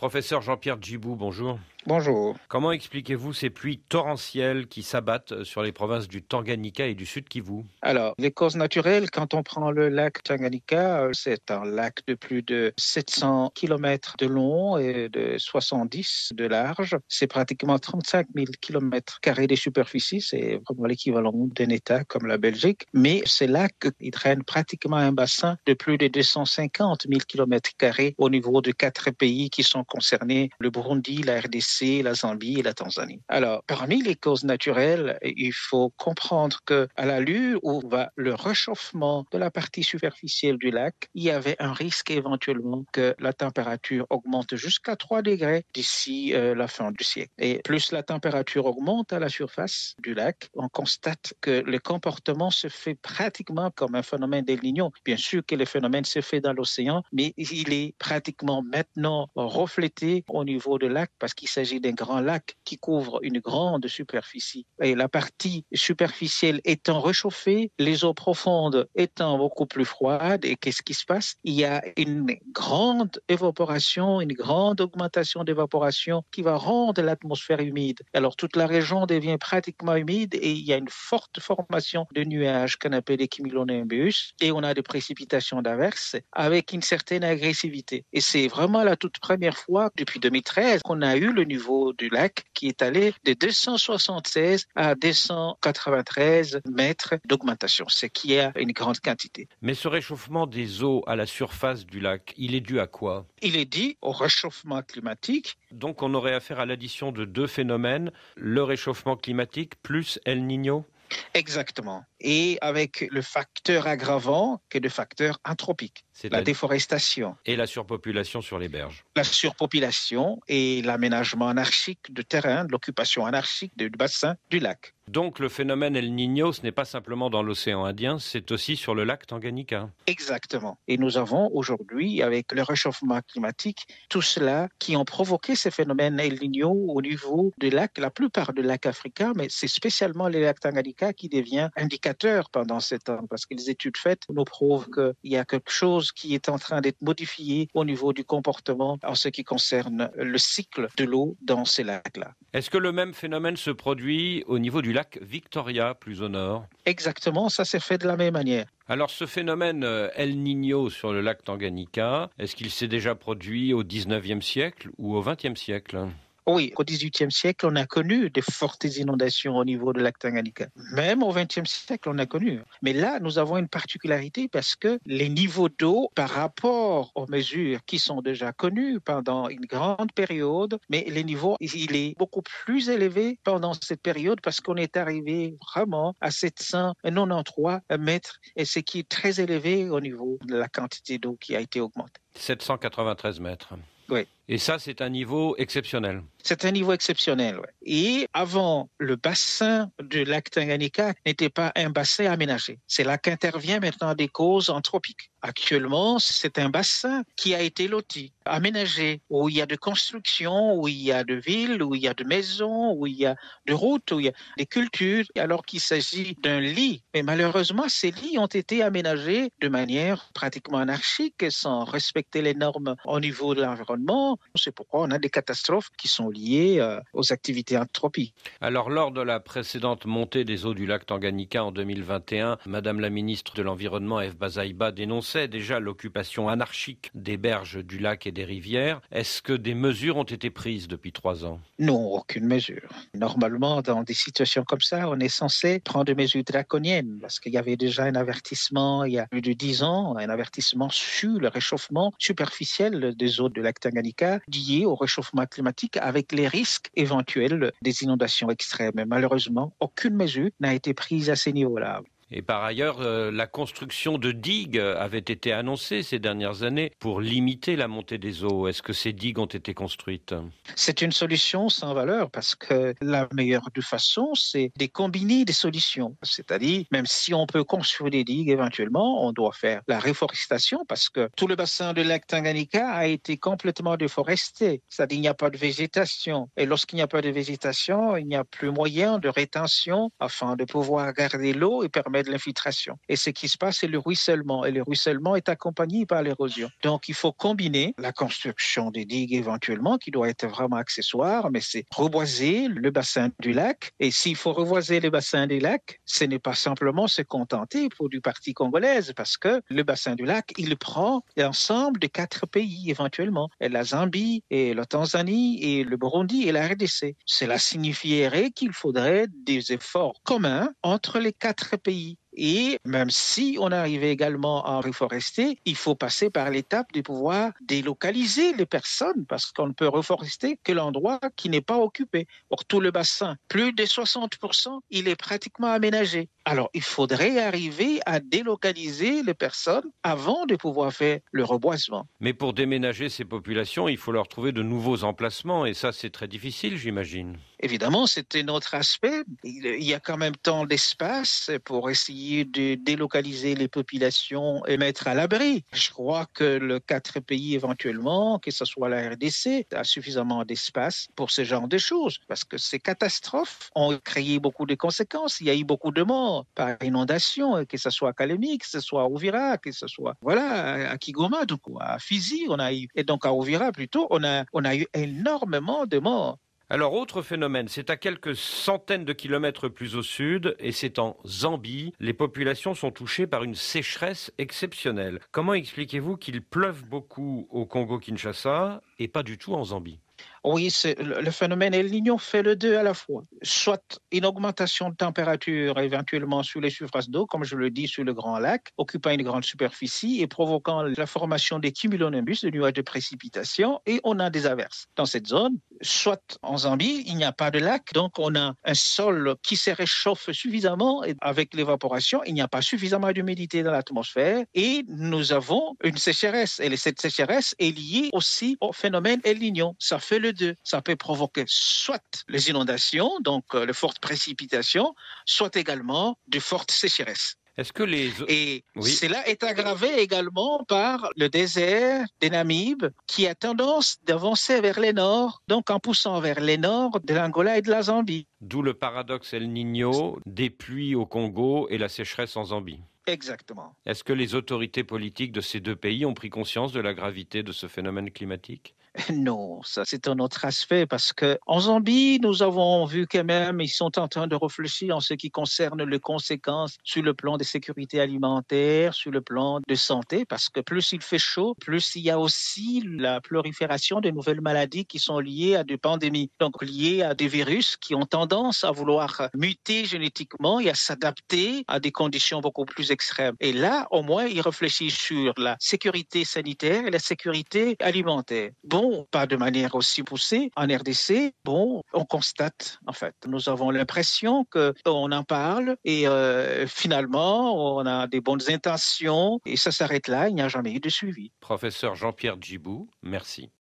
Professeur Jean-Pierre Djibou, bonjour. Bonjour. Comment expliquez-vous ces pluies torrentielles qui s'abattent sur les provinces du Tanganyika et du Sud Kivu? Alors, les causes naturelles, quand on prend le lac Tanganyika, c'est un lac de plus de 700 km de long et de 70 de large. C'est pratiquement 35 000 km² de superficie. C'est vraiment l'équivalent d'un État comme la Belgique. Mais ces lacs, ils drainent pratiquement un bassin de plus de 250 000 km² au niveau de 4 pays qui sont concernés, le Burundi, la RDC, la Zambie et la Tanzanie. Alors, parmi les causes naturelles, il faut comprendre qu'à l'allure où va le réchauffement de la partie superficielle du lac, il y avait un risque éventuellement que la température augmente jusqu'à 3 degrés d'ici la fin du siècle. Et plus la température augmente à la surface du lac, on constate que le comportement se fait pratiquement comme un phénomène d'El Niño. Bien sûr que le phénomène se fait dans l'océan, mais il est pratiquement maintenant reflété au niveau du lac parce qu'il s'agit d'un grand lac qui couvre une grande superficie. Et la partie superficielle étant réchauffée, les eaux profondes étant beaucoup plus froides, et qu'est-ce qui se passe? Il y a une grande évaporation, une grande augmentation d'évaporation qui va rendre l'atmosphère humide. Alors toute la région devient pratiquement humide et il y a une forte formation de nuages qu'on appelle les cumulonimbus et on a des précipitations d'averses avec une certaine agressivité. Et c'est vraiment la toute première fois depuis 2013 qu'on a eu le niveau du lac qui est allé de 276 à 293 mètres d'augmentation, ce qui est une grande quantité. Mais ce réchauffement des eaux à la surface du lac, il est dû à quoi? Il est dû au réchauffement climatique. Donc on aurait affaire à l'addition de deux phénomènes, le réchauffement climatique plus El Niño? Exactement. Et avec le facteur aggravant que le facteur anthropique, la déforestation. Et la surpopulation sur les berges. La surpopulation et l'aménagement anarchique de terrain, l'occupation anarchique du bassin du lac. Donc le phénomène El Niño, ce n'est pas simplement dans l'océan Indien, c'est aussi sur le lac Tanganyika. Exactement. Et nous avons aujourd'hui, avec le réchauffement climatique, tout cela qui ont provoqué ces phénomènes El Niño au niveau des lacs, la plupart des lacs africains, mais c'est spécialement les lacs Tanganyika qui devient indicateur pendant ces temps, parce que les études faites nous prouvent qu'il y a quelque chose qui est en train d'être modifié au niveau du comportement en ce qui concerne le cycle de l'eau dans ces lacs-là. Est-ce que le même phénomène se produit au niveau du lac Victoria, plus au nord? Exactement, ça s'est fait de la même manière. Alors ce phénomène El Niño sur le lac Tanganyika, est-ce qu'il s'est déjà produit au 19e siècle ou au 20e siècle? Oui, au XVIIIe siècle, on a connu de fortes inondations au niveau de lac Tanganyika. Même au XXe siècle, on a connu. Mais là, nous avons une particularité parce que les niveaux d'eau, par rapport aux mesures qui sont déjà connues pendant une grande période, mais les niveaux, il est beaucoup plus élevé pendant cette période parce qu'on est arrivé vraiment à 793 mètres, et ce qui est très élevé au niveau de la quantité d'eau qui a été augmentée. 793 mètres. Oui. Et ça, c'est un niveau exceptionnel. C'est un niveau exceptionnel, oui. Et avant, le bassin du lac Tanganyika n'était pas un bassin aménagé. C'est là qu'interviennent maintenant des causes anthropiques. Actuellement, c'est un bassin qui a été loti, aménagé, où il y a de constructions, où il y a de villes, où il y a de maisons, où il y a de routes, où il y a des cultures, alors qu'il s'agit d'un lit. Mais malheureusement, ces lits ont été aménagés de manière pratiquement anarchique, sans respecter les normes au niveau de l'environnement. C'est pourquoi on a des catastrophes qui sont liées aux activités anthropiques. Alors, lors de la précédente montée des eaux du lac Tanganyika en 2021, Madame la ministre de l'Environnement, Eve Bazaïba, dénonçait déjà l'occupation anarchique des berges du lac et des rivières. Est-ce que des mesures ont été prises depuis 3 ans? Non, aucune mesure. Normalement, dans des situations comme ça, on est censé prendre des mesures draconiennes parce qu'il y avait déjà un avertissement il y a plus de 10 ans, un avertissement sur le réchauffement superficiel des eaux du lac Tanganyika lié au réchauffement climatique avec les risques éventuels des inondations extrêmes. Mais malheureusement, aucune mesure n'a été prise à ces niveaux-là. Et par ailleurs, la construction de digues avait été annoncée ces dernières années pour limiter la montée des eaux. Est-ce que ces digues ont été construites? C'est une solution sans valeur parce que la meilleure de façon, c'est de combiner des solutions. C'est-à-dire, même si on peut construire des digues éventuellement, on doit faire la réforestation parce que tout le bassin du lac Tanganyika a été complètement déforesté. C'est-à-dire, il n'y a pas de végétation. Et lorsqu'il n'y a pas de végétation, il n'y a plus moyen de rétention afin de pouvoir garder l'eau et permettre aurait de l'infiltration. Et ce qui se passe, c'est le ruissellement. Et le ruissellement est accompagné par l'érosion. Donc, il faut combiner la construction des digues éventuellement, qui doit être vraiment accessoire, mais c'est reboiser le bassin du lac. Et s'il faut reboiser le bassin du lac, ce n'est pas simplement se contenter pour du parti congolaise, parce que le bassin du lac, il prend l'ensemble de 4 pays éventuellement. Et la Zambie, et la Tanzanie, et le Burundi, et la RDC. Cela signifierait qu'il faudrait des efforts communs entre les 4 pays. Et même si on arrivait également à reforester, il faut passer par l'étape de pouvoir délocaliser les personnes parce qu'on ne peut reforester que l'endroit qui n'est pas occupé. Or, tout le bassin, plus de 60%, il est pratiquement aménagé. Alors, il faudrait arriver à délocaliser les personnes avant de pouvoir faire le reboisement. Mais pour déménager ces populations, il faut leur trouver de nouveaux emplacements et ça, c'est très difficile, j'imagine. Évidemment, c'est un autre aspect. Il y a quand même tant d'espace pour essayer de délocaliser les populations et mettre à l'abri. Je crois que le 4 pays éventuellement, que ce soit la RDC, a suffisamment d'espace pour ce genre de choses. Parce que ces catastrophes ont créé beaucoup de conséquences. Il y a eu beaucoup de morts par inondation, que ce soit à Kalemi, que ce soit à Ouvira, que ce soit à Kigoma, donc à Fizi, et donc à Ouvira plutôt, on a eu énormément de morts. Alors, autre phénomène, c'est à quelques centaines de kilomètres plus au sud, et c'est en Zambie. Les populations sont touchées par une sécheresse exceptionnelle. Comment expliquez-vous qu'il pleuve beaucoup au Congo-Kinshasa et pas du tout en Zambie ? Oui, le phénomène El Niño fait le deux à la fois. Soit une augmentation de température éventuellement sur les surfaces d'eau, comme je le dis sur le Grand Lac, occupant une grande superficie et provoquant la formation des cumulonimbus, de nuages de précipitation, et on a des averses. Dans cette zone, soit en Zambie, il n'y a pas de lac, donc on a un sol qui se réchauffe suffisamment et avec l'évaporation, il n'y a pas suffisamment d'humidité dans l'atmosphère et nous avons une sécheresse. Et cette sécheresse est liée aussi au phénomène El Niño. Ça fait le deux. Ça peut provoquer soit les inondations, donc de fortes précipitations, soit également de fortes sécheresses. Est-ce que Et Oui. cela est aggravé également par le désert des Namibes qui a tendance d'avancer vers les nord, donc en poussant vers les nord de l'Angola et de la Zambie. D'où le paradoxe El Niño, des pluies au Congo et la sécheresse en Zambie. Exactement. Est-ce que les autorités politiques de ces deux pays ont pris conscience de la gravité de ce phénomène climatique ? Non, ça c'est un autre aspect parce que en Zambie, nous avons vu quand même, ils sont en train de réfléchir en ce qui concerne les conséquences sur le plan de sécurité alimentaire, sur le plan de santé, parce que plus il fait chaud, plus il y a aussi la prolifération de nouvelles maladies qui sont liées à des pandémies, donc liées à des virus qui ont tendance à vouloir muter génétiquement et à s'adapter à des conditions beaucoup plus extrêmes. Et là, au moins, ils réfléchissent sur la sécurité sanitaire et la sécurité alimentaire. Bon, pas de manière aussi poussée. En RDC, on constate, en fait. Nous avons l'impression qu'on en parle et finalement, on a des bonnes intentions et ça s'arrête là. Il n'y a jamais eu de suivi. Professeur Jean-Pierre Djibou, merci.